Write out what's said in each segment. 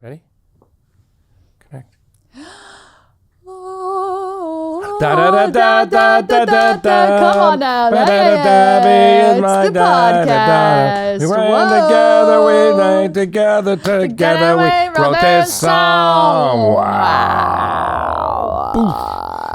Ready? Connect. Oh, Da da da da da da da da. Come on now, It's the podcast. We ran together, we ran together, together we wrote this song. Wow.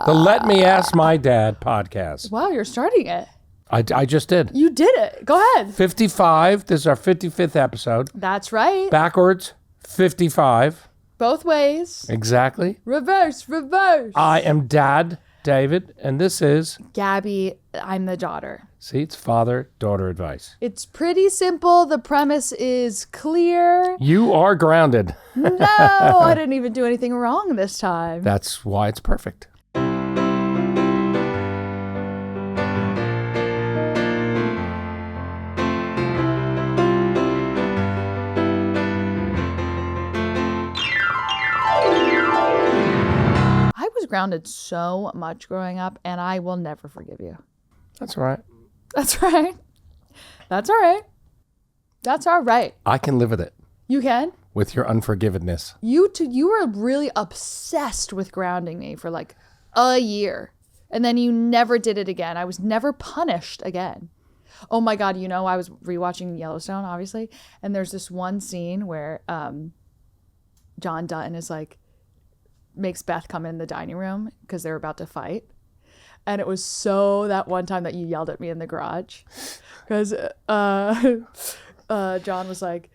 The Let Me Ask My Dad podcast. Wow, you're starting it. I just did. You did it. Go ahead. 55. This is our 55th episode. That's right. Backwards, 55. Both ways. Exactly. Reverse, reverse. I am Dad, David, and this is... Gabby, I'm the daughter. See, it's father-daughter advice. It's pretty simple. The premise is clear. You are grounded. No, I didn't even do anything wrong this time. That's why it's perfect. I was grounded so much growing up, and I will never forgive you. That's all right. That's right. That's all right. That's all right. I can live with it. You can? With your unforgiveness. You were really obsessed with grounding me for like a year. And then you never did it again. I was never punished again. Oh my God, I was rewatching Yellowstone, obviously. And there's this one scene where John Dutton is like, makes Beth come in the dining room because they're about to fight. And it was so that one time that you yelled at me in the garage. Because John was like,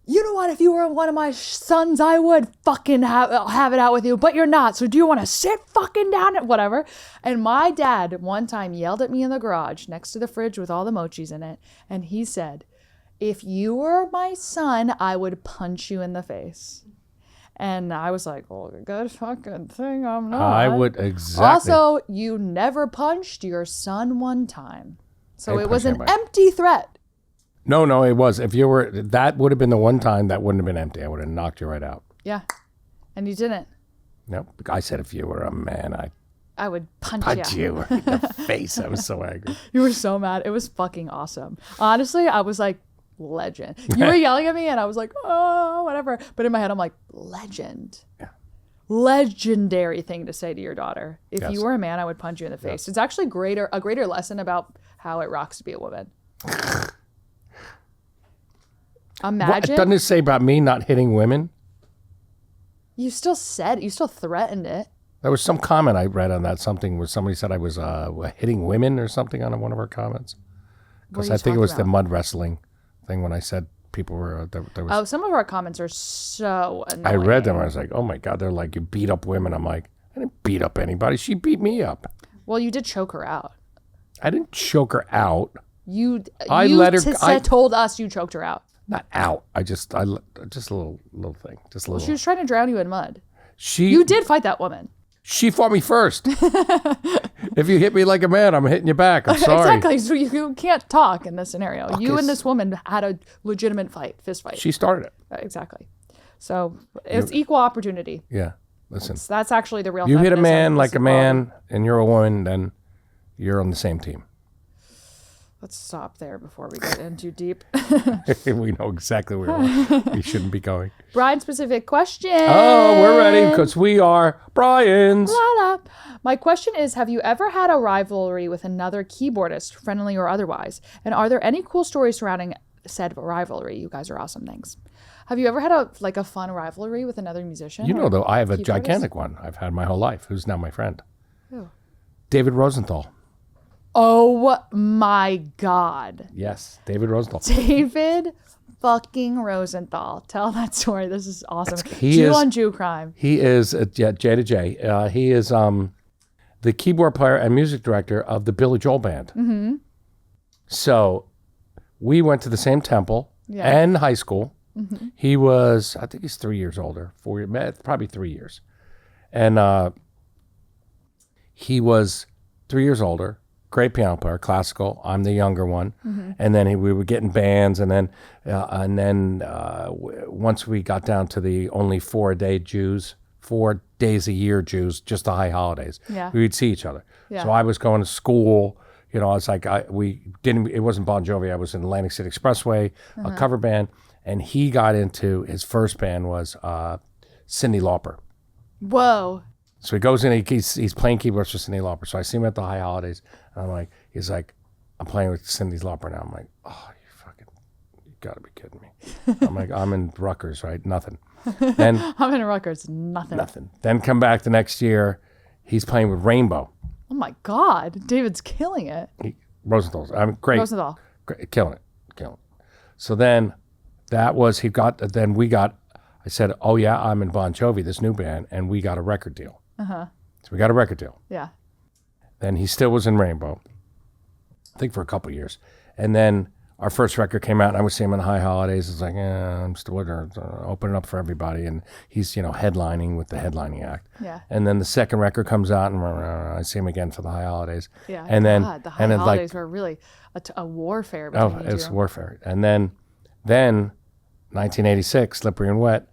you know what? If you were one of my sons, I would fucking have it out with you. But you're not. So do you want to sit fucking down at whatever? And my dad one time yelled at me in the garage next to the fridge with all the mochis in it. And he said, if you were my son, I would punch you in the face. And I was like, well, good fucking thing I'm not. I would exactly. Also, you never punched your son one time. So it was an anybody. empty threat. No, it was. If you were, that would have been the one time that wouldn't have been empty. I would have knocked you right out. Yeah. And you didn't. No, I said if you were a man, I would punch you in the face. I was so angry. You were so mad. It was fucking awesome. Honestly, I was like, legend. You were yelling at me and I was like, oh, whatever. But in my head, I'm like, legend. Yeah. Legendary thing to say to your daughter. If Yes. you were a man, I would punch you in the face. Yes. It's actually a greater lesson about how it rocks to be a woman. Imagine. Doesn't it say about me not hitting women? You still threatened it. There was some comment I read on that. Something where somebody said I was hitting women or something on one of our comments. Because I think it was the mud wrestling thing when I said people were there was. Oh, some of our comments are so annoying. I read them. I was like, oh my God, they're like, you beat up women. I'm like, I didn't beat up anybody. She beat me up. Well, you did choke her out. I didn't choke her out. I told us you choked her out. Not out. Just a little thing. Just a little. She was trying to drown you in mud. You You did fight that woman. She fought me first. If you hit me like a man, I'm hitting you back. I'm sorry. Exactly. So you can't talk in this scenario. Okay. You and this woman had a legitimate fist fight. She started it. Exactly. So it's equal opportunity. Yeah. Listen. That's actually the real. You hit a feminism. man like It's a man, and you're a woman, then you're on the same team. Let's stop there before we get in too deep. We know exactly where we shouldn't be going. Brian specific question. Oh, we're ready because we are Brian's. La, la. My question is, have you ever had a rivalry with another keyboardist, friendly or otherwise? And are there any cool stories surrounding said rivalry? You guys are awesome. Thanks. Have you ever had a fun rivalry with another musician? Though, I have a keyboardist? gigantic one I've had my whole life, who's now my friend. Who? David Rosenthal. Oh my God. Yes, David Rosenthal. David fucking Rosenthal. Tell that story. This is awesome. He Jew is- on Jew crime. He is, J to J, he is the keyboard player and music director of the Billy Joel Band. Mm-hmm. So we went to the same temple and high school. Mm-hmm. He was, I think he's 3 years older, probably 3 years. And he was 3 years older. Great piano player, classical. I'm the younger one, and then we were getting bands, and then once we got down to the only 4 days a year Jews, just the high holidays, we would see each other. Yeah. So I was going to school. I was like, it wasn't Bon Jovi. I was in Atlantic City Expressway, a cover band, and he got into his first band was Cyndi Lauper. Whoa. So he goes in, he's playing keyboards for Cyndi Lauper. So I see him at the High Holidays, and I'm like, he's like, I'm playing with Cyndi Lauper now. I'm like, oh, you gotta be kidding me. I'm like, I'm in Rutgers, right? Nothing. Then I'm in Rutgers, nothing. Nothing. Then come back the next year, he's playing with Rainbow. Oh my God, David's killing it. Rosenthal's, I'm great. Rosenthal. Great, killing it. So then I said, oh yeah, I'm in Bon Jovi, this new band, and we got a record deal. So we got a record deal. Yeah. Then he still was in Rainbow, I think for a couple of years. And then our first record came out, and I would see him in the High Holidays. It's like, I'm still opening up for everybody. And he's, headlining with the headlining act. Yeah. And then the second record comes out, and I see him again for the High Holidays. Yeah. And God, then the High Holidays were really a warfare between you two. It's warfare. And then 1986, Slippery and Wet,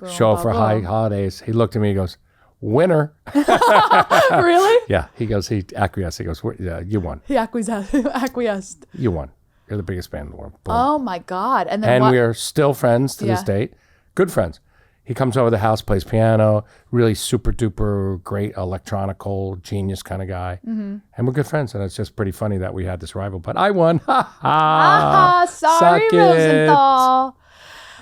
show up for High Holidays. He looked at me, he goes, winner. Really? Yeah. He acquiesced. He goes, yeah, you won. He acquiesced. You won. You're the biggest band in the world. Boom. Oh my God. And then we are still friends to this date. Good friends. He comes over to the house, plays piano, really super duper great electronical genius kind of guy. Mm-hmm. And we're good friends. And it's just pretty funny that we had this rival. But I won. Ha ha. Sorry, Suck Rosenthal.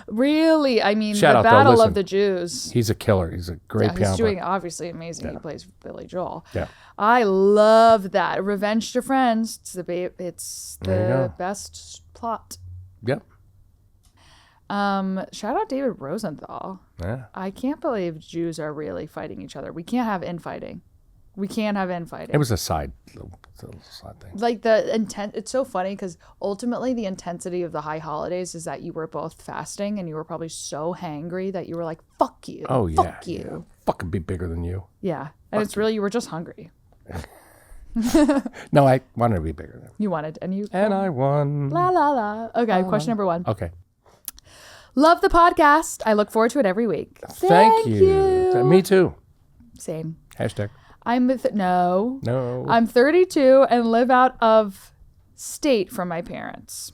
Really, I mean, Shout the out, though. Battle Listen, of the Jews. He's a killer. He's a great piano He's doing player. obviously amazing. He plays Billy Joel. Yeah. I love that. Revenge to Friends. It's the best plot. Yep. Shout out David Rosenthal. Yeah. I can't believe Jews are really fighting each other. We can't have infighting. It was a little side thing. Like the intent, it's so funny because ultimately the intensity of the High Holidays is that you were both fasting and you were probably so hangry that you were like, fuck you. Oh, yeah. Fuck you. Yeah. Fucking be bigger than you. Yeah. And it's really, you were just hungry. No, I wanted to be bigger than you. Wanted, and you. And I won. La, la, la. Okay, question number 1. Okay. Love the podcast. I look forward to it every week. Thank you. Me too. Same. Hashtag. No. No. I'm 32 and live out of state from my parents.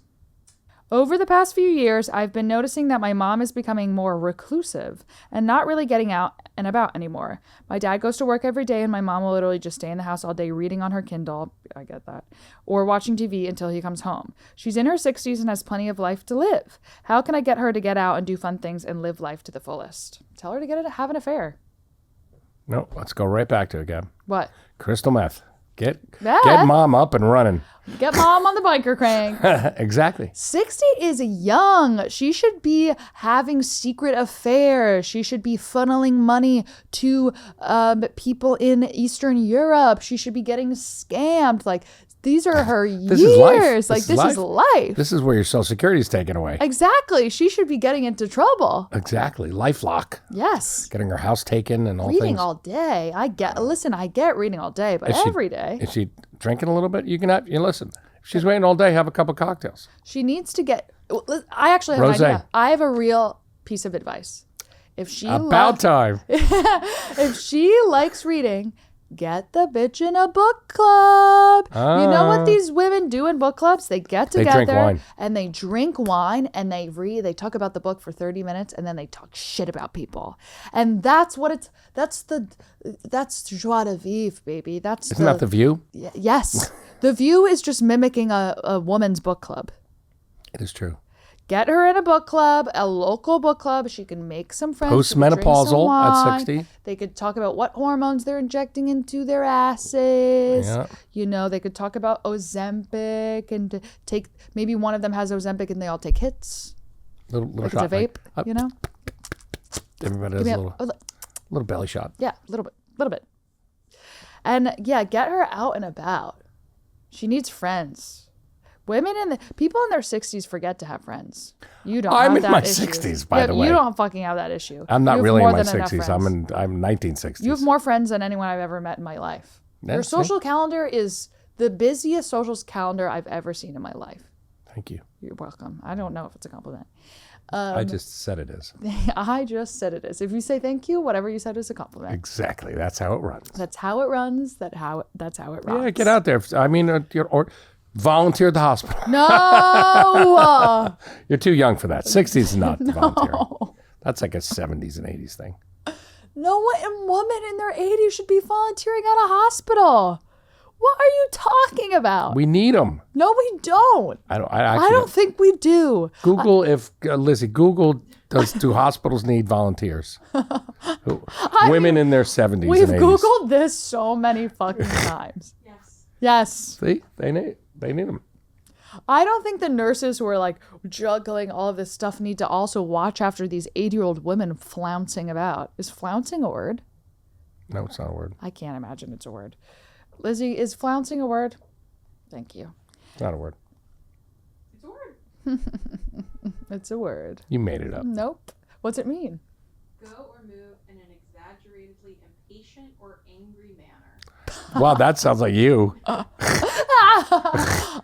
Over the past few years, I've been noticing that my mom is becoming more reclusive and not really getting out and about anymore. My dad goes to work every day and my mom will literally just stay in the house all day reading on her Kindle, I get that, or watching TV until he comes home. She's in her 60s and has plenty of life to live. How can I get her to get out and do fun things and live life to the fullest? Tell her to have an affair. No, let's go right back to it, Gab. What? Crystal meth. Get mom up and running. Get mom on the biker crank. Exactly. 60 is young. She should be having secret affairs. She should be funneling money to people in Eastern Europe. She should be getting scammed. Like, these are her This years. is life. This is life. This is where your Social Security is taken away. Exactly. She should be getting into trouble. Exactly. LifeLock. Yes. Getting her house taken and all Reading things. all day. I get reading all day, but every day. Is she drinking a little bit? You listen. If she's waiting all day, have a couple cocktails. She needs to get. I actually have an idea. I have a real piece of advice. If she time. If she likes reading, get the bitch in a book club. You know what these women do in book clubs? They get together and they drink wine and they read. They talk about the book for 30 minutes and then they talk shit about people. And that's what it's. That's joie de vivre, baby. Isn't that The View? Yes. The View is just mimicking a woman's book club. It is true. Get her in a book club, a local book club. She can make some friends. Postmenopausal at 60. They could talk about what hormones they're injecting into their asses. Yeah. They could talk about Ozempic and maybe one of them has Ozempic and they all take hits. Little like shot. It's a vape, Everybody has a little belly shot. Yeah, a little bit. And yeah, get her out and about. She needs friends. People in their 60s forget to have friends. You don't. I'm have in that my issue. 60s, by the way. You don't fucking have that issue. I'm not really in my 60s. I'm 1960s. You have more friends than anyone I've ever met in my life. Your social calendar is the busiest social calendar I've ever seen in my life. Thank you. You're welcome. I don't know if it's a compliment. I just said it is. I just said it is. If you say thank you, whatever you said is a compliment. Exactly. That's how it runs. That's how it runs. That's how it runs. Yeah, get out there. I mean, or Volunteer at the hospital. No. You're too young for that. 60s is not volunteering. That's like a 70s and 80s thing. No woman in their 80s should be volunteering at a hospital. What are you talking about? We need them. No, we don't. I don't think we do. Google Lizzie, Google do hospitals need volunteers? Women in their 70s and 80s. We've Googled this so many fucking times. Yes. See, they need them. I don't think the nurses who are like juggling all of this stuff need to also watch after these 80-year-old women flouncing about. Is flouncing a word? No, it's not a word. I can't imagine it's a word. Lizzie, is flouncing a word? Thank you. It's not a word. It's a word. It's a word. You made it up. Nope. What's it mean? Go or move in an exaggeratedly impatient or angry manner. Wow, that sounds like you.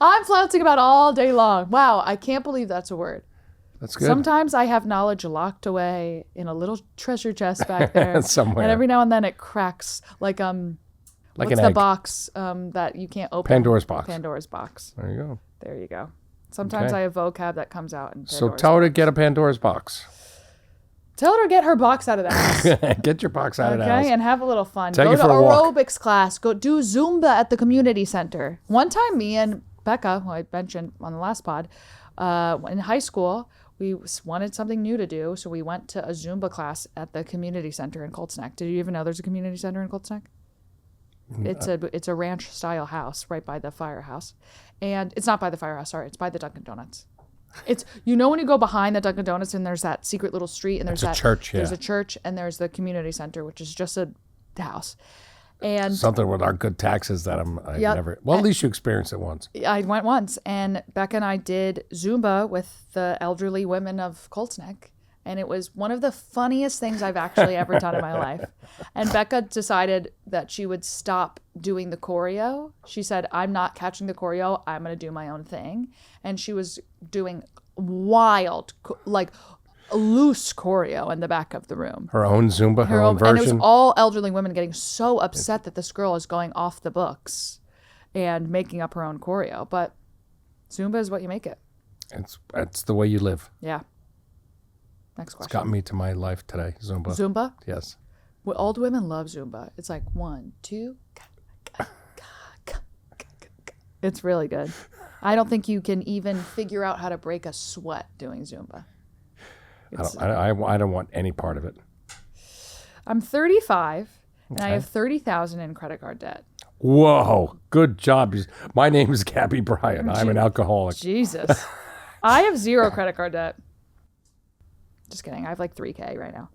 I'm flouncing about all day long. Wow, I can't believe that's a word. That's good. Sometimes I have knowledge locked away in a little treasure chest back there. Somewhere. And every now and then it cracks. Like what's an the egg. box that you can't open? Pandora's box. Pandora's box. There you go. There you go. Sometimes Okay. I have vocab that comes out. In So tell her to get a Pandora's box. Tell her to get her box out of the house. Get your box out of the house. Okay, and have a little fun. Take Go it to for a walk. aerobics class. Go do Zumba at the community center. One time, me and Becca, who I mentioned on the last pod, in high school, we wanted something new to do, so we went to a Zumba class at the community center in Cold Snack. Did you even know there's a community center in Cold Snack? It's a ranch style house right by the firehouse, and it's not by the firehouse. Sorry, it's by the Dunkin' Donuts. It's when you go behind the Dunkin' Donuts and there's that secret little street and there's a church. There's a church and there's the community center, which is just a house. And something with our good taxes that I've never. Well, at least you experienced it once. I went once, and Becca and I did Zumba with the elderly women of Cold Snack, and it was one of the funniest things I've actually ever done in my life. And Becca decided that she would stop doing the choreo. She said, "I'm not catching the choreo. I'm going to do my own thing." And she was doing wild, like loose choreo in the back of the room. Her own Zumba, her own version. And it was all elderly women getting so upset that this girl is going off the books and making up her own choreo. But Zumba is what you make it. It's the way you live. Yeah. Next question. It's got me to my life today, Zumba. Zumba? Yes. Well, old women love Zumba. It's like 1, 2. It's really good. I don't think you can even figure out how to break a sweat doing Zumba. I don't want any part of it. I'm 35 and I have $30,000 in credit card debt. Whoa, good job. My name is Gabby Bryan. I'm an alcoholic. Jesus. I have 0 credit card debt. Just kidding. I have like $3,000 right now.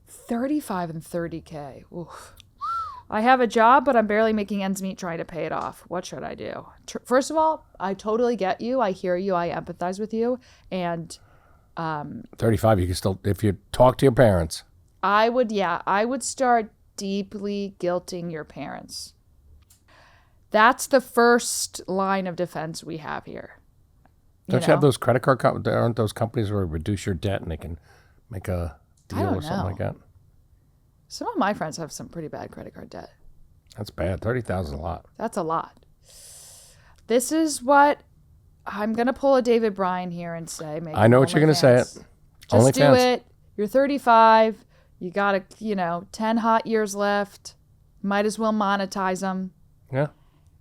35 and $30,000. Oof. I have a job, but I'm barely making ends meet trying to pay it off. What should I do? First of all, I totally get you. I hear you. I empathize with you. And 35, you can still, if you talk to your parents. I would start deeply guilting your parents. That's the first line of defense we have here. Don't you have those credit card companies? Aren't those companies where reduce your debt and they can make a deal or something like that? Some of my friends have some pretty bad credit card debt. That's bad. 30,000 is a lot. That's a lot. This is what I'm going to pull a David Bryan here and say. I know what you're going to say. Just do it. You're 35. You got 10 hot years left. Might as well monetize them. Yeah.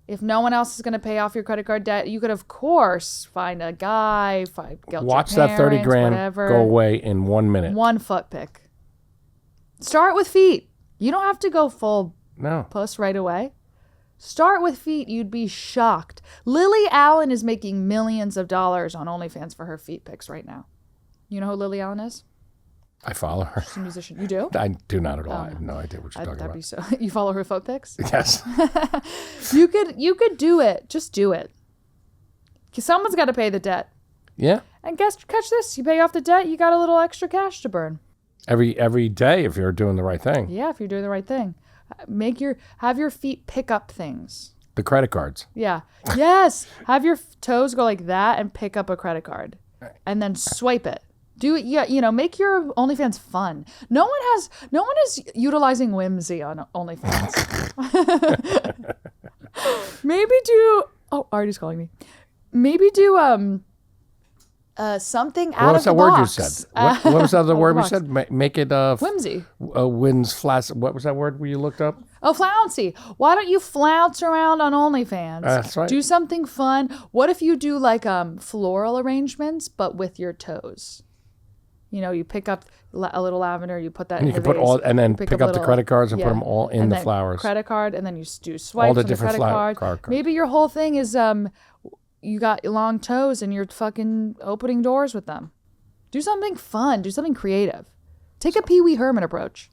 If no one else is going to pay off your credit card debt, you could, of course, find a guy, watch that 30 grand whatever. go away in 1 minute. One foot pick. Start with feet. You don't have to go full puss right away. Start with feet. You'd be shocked. Lily Allen is making millions of dollars on OnlyFans for her feet pics right now. You know who Lily Allen is? I follow her. She's a musician. You do? I do not at all. I have no idea what you're talking about. Be so. You follow her foot pics? Yes. You could do it. Just do it. Someone's got to pay the debt. Yeah. And catch this. You pay off the debt, you got a little extra cash to burn. Every day if you're doing the right thing. Yeah, if you're doing the right thing. Have your feet pick up things. The credit cards. Yeah. Yes. Have your toes go like that and pick up a credit card. And then swipe it. Do it. Yeah, make your OnlyFans fun. No one is utilizing whimsy on OnlyFans. Maybe do Oh, Artie's calling me. Maybe do something out What of was the that word you box. said? What was the other word we said? Make it Whimsy. wins flash. What was that word you looked up? Oh, flouncy. Why don't you flounce around on OnlyFans? That's right. Do something fun. What if you do like floral arrangements, but with your toes? You know, you pick up a little lavender, you put that And in you the can put vase, all, and then you pick up the credit cards and put them all in and the then flowers. Credit card, and then you do swipes the on the different credit card. card. Maybe your whole thing is you got long toes and you're fucking opening doors with them. Do something fun. Do something creative. Take a Pee Wee Herman approach.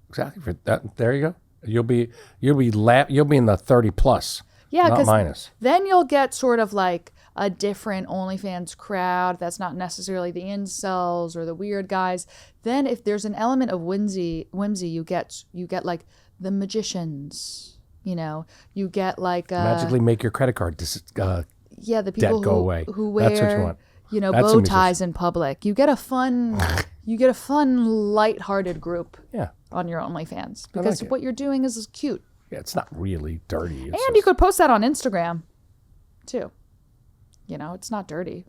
Exactly. For that, there you go. You'll be in the 30 plus. Yeah, not because minus. then you'll get sort of like a different OnlyFans crowd that's not necessarily the incels or the weird guys. Then if there's an element of whimsy, you get like the magicians. You know, you get like Magically make your credit card the people debt go away. who wear That's what you want. You know, That's bow a ties in public. You get a fun, lighthearted group Yeah. on your OnlyFans because like it. what you're doing is cute. Yeah, it's not really dirty. It's And you could post that on Instagram, too. You know, it's not dirty.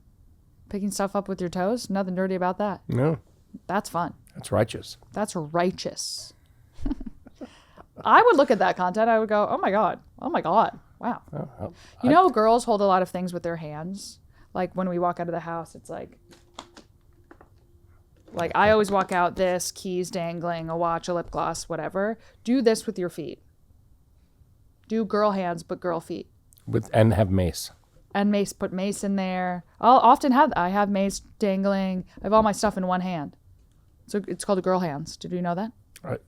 Picking stuff up with your toes, nothing dirty about that. No, That's fun. that's righteous. That's righteous. I would look at that content. I would go, oh my God. Wow. Oh, You know, girls hold a lot of things with their hands. Like when we walk out of the house, it's like I always walk out this, keys dangling, a watch, a lip gloss, whatever. Do this with your feet. Do girl hands, but girl feet. And have mace. And mace, put mace in there. I have mace dangling. I have all my stuff in one hand. So it's called a girl hands. Did you know that?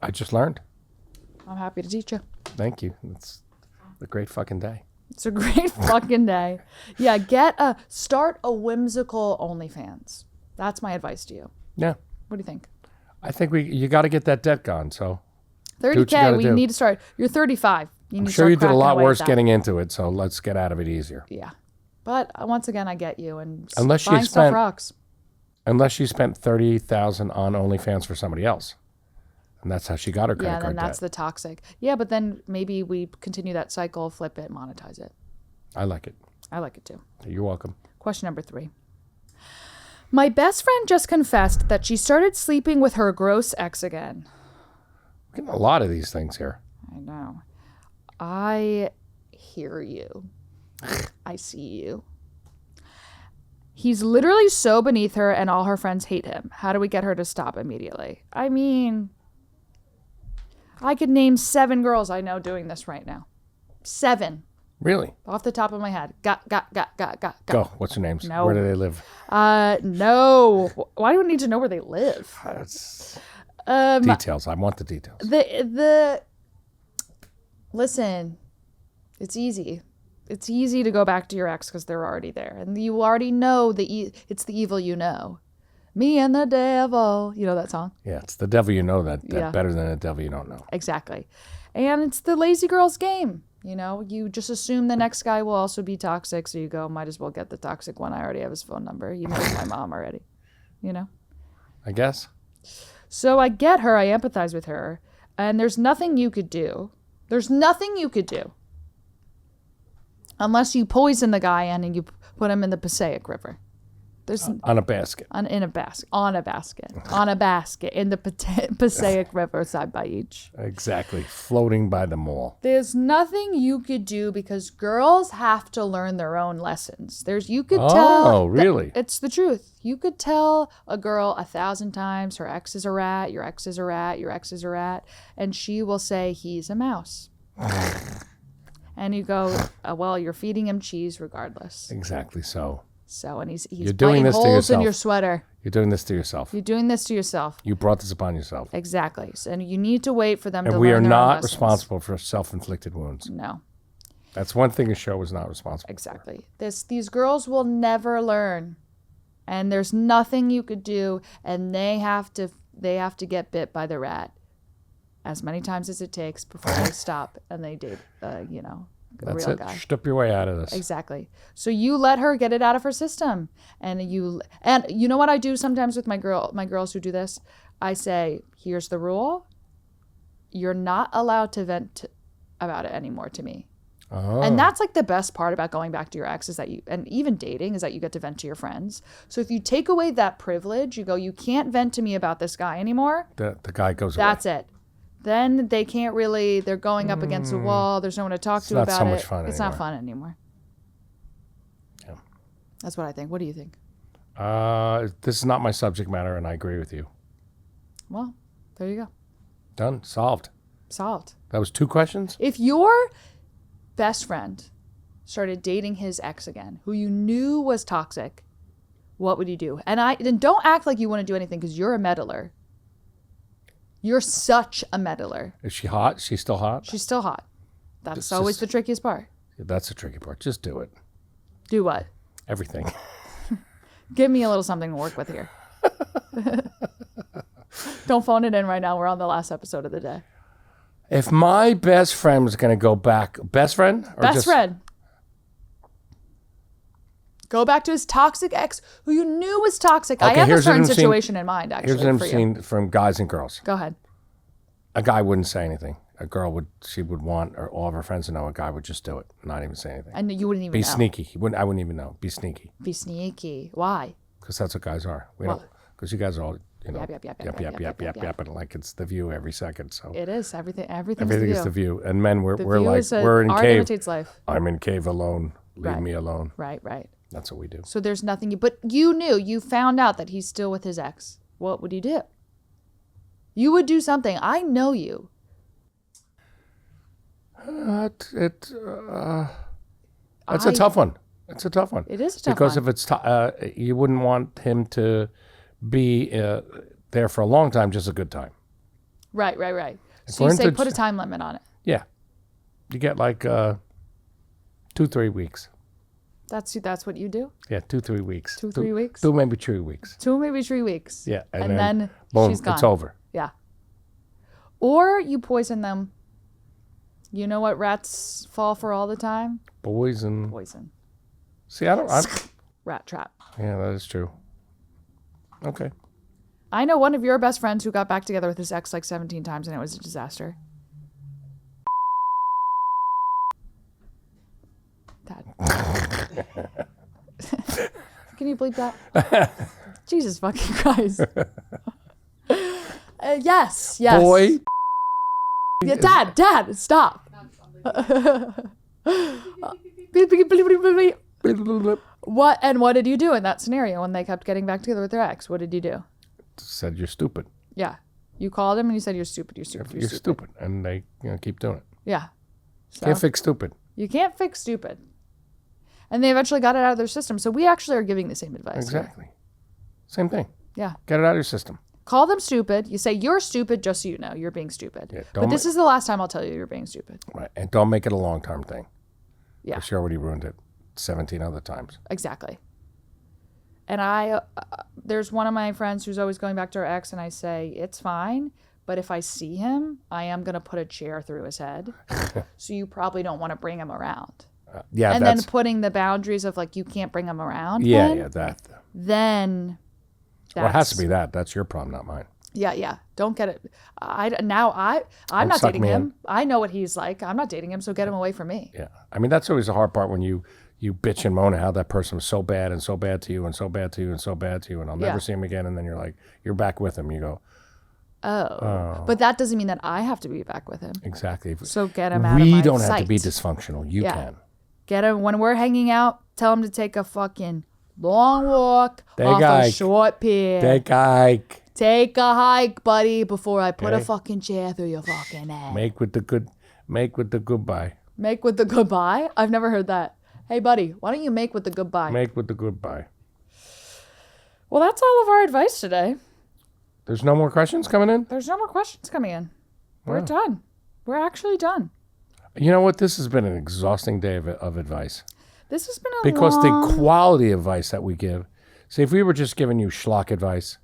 I just learned. I'm happy to teach you. Thank you. It's a great fucking day. It's a great fucking day. Yeah, start a whimsical OnlyFans. That's my advice to you. Yeah. What do you think? I think you got to get that debt gone. So 30K, gotta we do. need to start. You're 35. I'm sure you did a lot worse getting into it. So let's get out of it easier. Yeah. But once again, I get you. And Unless you buying stuff rocks. Unless she spent $30,000 on OnlyFans for somebody else. And that's how she got her credit Yeah, card then that's debt. the toxic. Yeah, but then maybe we continue that cycle, flip it, monetize it. I like it. I like it too. You're welcome. Question number 3. My best friend just confessed that she started sleeping with her gross ex again. We're getting a lot of these things here. I know. I hear you. I see you. He's literally so beneath her and all her friends hate him. How do we get her to stop immediately? I mean, I could name 7 girls I know doing this right now. 7. Really? Off the top of my head. Got. Go. What's their names? No. Where do they live? No. Why do we need to know where they live? Details. I want the details. Listen, it's easy. It's easy to go back to your ex because they're already there. And you already know it's the evil you know. Me and the devil. You know that song? Yeah, it's the devil you know that Yeah. better than the devil you don't know. Exactly. And it's the lazy girl's game. You know, you just assume the next guy will also be toxic. So you go, might as well get the toxic one. I already have his phone number. He knows my mom already. You know? I guess. So I get her. I empathize with her. And there's nothing you could do. There's nothing you could do. Unless you poison the guy and you put him in the Passaic River. There's On a basket. on a basket in the Passaic River side by each. Exactly. Floating by the mall. There's nothing you could do because girls have to learn their own lessons. You could tell. Oh, really? It's the truth. You could tell a girl 1,000 times her ex is a rat, your ex is a rat, your ex is a rat, and she will say he's a mouse. And you go, well, you're feeding him cheese regardless. Exactly so. So, and he's You're doing biting this to holes in yourself. your sweater. You're doing this to yourself. You're doing this to yourself. You brought this upon yourself. Exactly. So, and you need to wait for them to And learn we are their own not lessons. responsible for self-inflicted wounds. No, That's one thing a show is not responsible exactly. These girls will never learn. And there's nothing you could do, and they have to get bit by the rat as many times as it takes before they stop and they date a That's real it. guy. Step your way out of this. Exactly. So you let her get it out of her system, and you know what I do sometimes with my girls who do this. I say, here's the rule: you're not allowed to vent about it anymore to me. And that's like the best part about going back to your ex is that and even dating is that you get to vent to your friends. So if you take away that privilege, you go, you can't vent to me about this guy anymore. The guy goes away. That's it. Then they can't really, they're going up against a wall. There's no one to talk to about it. It's not so much fun It's anymore. not fun anymore. Yeah. That's what I think. What do you think? This is not my subject matter, and I agree with you. Well, there you go. Done. Solved. Solved. That was 2 questions? If your best friend started dating his ex again, who you knew was toxic, what would you do? And don't act like you want to do anything because you're a meddler. You're such a meddler. Is she hot? She's still hot? She's still hot. That's always the trickiest part. That's the tricky part. Just do it. Do what? Everything. Give me a little something to work with here. Don't phone it in right now. We're on the last episode of the day. If my best friend was going to go back, best friend? Or Best friend. Go back to his toxic ex who you knew was toxic. Okay, I have a here's what certain I'm seeing- situation in mind, actually. Here's what I'm for you. seeing from guys and girls. Go ahead. A guy wouldn't say anything. A girl would want all of her friends to know. A guy would just do it, not even say anything. And you wouldn't even Be know. sneaky. I wouldn't even know. Be sneaky. Be sneaky. Why? Because that's what guys are. We Well- don't. Because you guys are all, Yap. like it's the View every second. So It is. Everything is the View. And men, we're The like, View is we're in art cave. imitates life. I'm in cave alone. Leave Right. me alone. Right. That's what we do. So there's nothing but you knew, you found out that he's still with his ex. What would you do? You would do something. I know you. That's a tough one. It's a tough one. It is a tough because one. if it's you wouldn't want him to be there for a long time, just a good time. Right. So we're you say into- put a time limit on it. Yeah, you get like 2-3 weeks. That's what you do? Yeah, 2-3 weeks. 2-3 weeks? 2 maybe 3 weeks. 2, maybe 3 weeks. Yeah, And then boom, she's gone. it's over. Yeah. Or you poison them. You know what rats fall for all the time? Poison. Poison. See, I'm Rat trap. yeah, that is true. Okay. I know one of your best friends who got back together with his ex like 17 times and it was a disaster. Dad. Can you bleep that? Jesus fucking Christ. Yes. Boy. Yeah, Dad, stop. What did you do in that scenario when they kept getting back together with their ex? What did you do? Said you're stupid. Yeah. You called him and you said, you're stupid. You're stupid. And they keep doing it. Yeah. So Can't fix stupid. you can't fix stupid. And they eventually got it out of their system. So we actually are giving the same advice. here. Exactly. Same thing. Yeah. Get it out of your system. Call them stupid. You say, you're stupid, just so you know. You're being stupid. Yeah, but this is the last time I'll tell you you're being stupid. Right. And don't make it a long-term thing. Yeah. She already ruined it 17 other times. Exactly. And there's one of my friends who's always going back to her ex, and I say, it's fine, but if I see him, I am going to put a chair through his head. So you probably don't want to bring him around. Yeah, And that's... then putting the boundaries of like, you can't bring him around. Yeah, that... Then Well, it has to be that. That's your problem, not mine. Yeah. Don't get it. I'm not suck dating me him. in. I know what he's like. I'm not dating him, so get him away from me. Yeah. I mean, that's always the hard part when you bitch and moan at how that person was so bad and so bad to you and so bad to you and so bad to you and I'll never see him again. And then you're like, you're back with him. You go, Oh. But that doesn't mean that I have to be back with him. exactly. So get him out of my We don't have to sight. be dysfunctional. You can. Get him when we're hanging out. Tell him to take a fucking long walk Take off a a hike. short pier. Take a hike. Take a hike, buddy, before I put a Okay. fucking chair through your fucking head. Make with the goodbye. Make with the goodbye? I've never heard that. Hey, buddy, why don't you make with the goodbye? Make with the goodbye. Well, that's all of our advice today. There's no more questions coming in? There's no more questions coming in. We're Wow. done. We're actually done. You know what? This has been an exhausting day of advice. This has been a Because long... the quality of advice that we give. See, if we were just giving you schlock advice,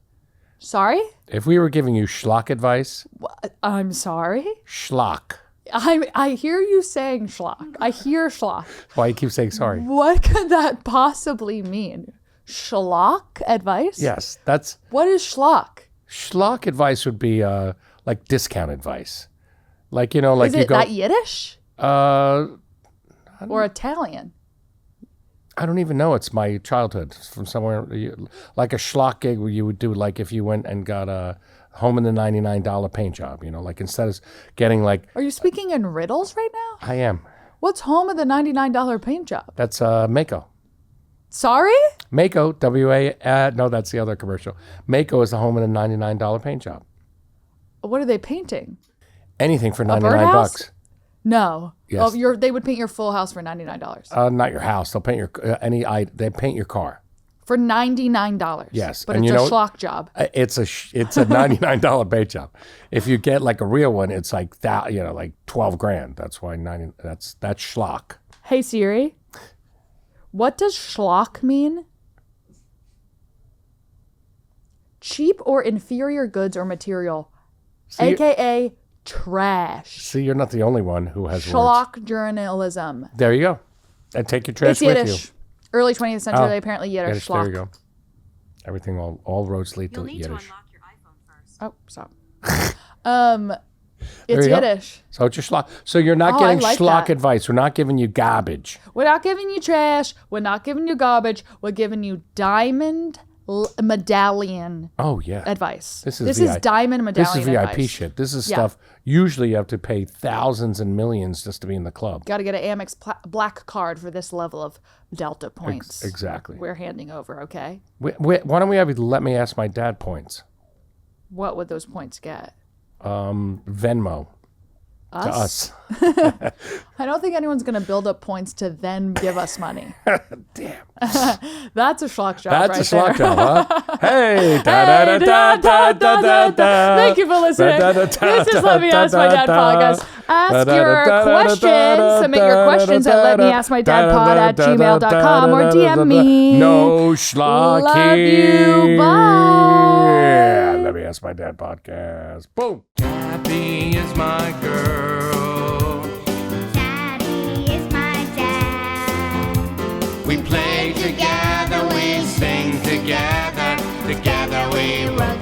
Sorry? if we were giving you schlock advice, I'm sorry? schlock. I hear you saying schlock. I hear schlock. Why you keep saying sorry? What could that possibly mean? Schlock advice? Yes, that's What is schlock? schlock advice would be like discount advice. Like, you know, like Is you it go, that Yiddish? or Italian? I don't even know. It's my childhood. It's from somewhere like a schlock gig where you would do like if you went and got a home in the $99 paint job, like instead of getting like. Are you speaking in riddles right now? I am. What's home of the $99 paint job? That's Mako. Sorry? Mako, W-A, no, that's the other commercial. Mako is the home of the $99 paint job. What are they painting? Anything for $99 birdhouse? No. Yes. Oh, they would paint your full house for $99. Not your house. They'll paint your they paint your car. For $99. Yes. But and it's you a know, schlock job. It's a $99 paint job. If you get like a real one, it's like that, like $12,000. That's why that's schlock. Hey Siri, what does schlock mean? Cheap or inferior goods or material, aka trash. See, you're not the only one who has Schlock words. journalism. There you go. And take your trash It's with Yiddish. you. Early 20th century, apparently Yiddish. Yiddish, Schlock. there you go. Everything, all roads lead to You'll need to Yiddish. unlock your iPhone first. Oh, stop. It's you go. Yiddish. So it's your schlock. So you're not Oh, getting I like schlock that. advice. We're not giving you garbage. We're not giving you trash. We're not giving you garbage. We're giving you diamond medallion Oh yeah. advice. This is This VI is diamond medallion This is VIP advice. shit. This is Yeah. stuff. Usually you have to pay thousands and millions just to be in the club. Got to get an Amex black card for this level of Delta points. Exactly. We're handing over, okay? Why don't we have you let me ask my dad points? What would those points get? Venmo. To us. I don't think anyone's going to build up points to then give us money. Damn. That's a schlock job That's right a schlock there. job, huh? Hey. Thank you for listening. This is Let Me Ask My Dad podcast. Ask your questions. Submit your questions at letmeaskmydadpod@gmail.com or DM me. No schlock Love here. you. Bye. Yeah, Let Me Ask My Dad podcast. Boom. Gabby is my girl. Daddy is my dad. We play together, we sing together. Together we wrote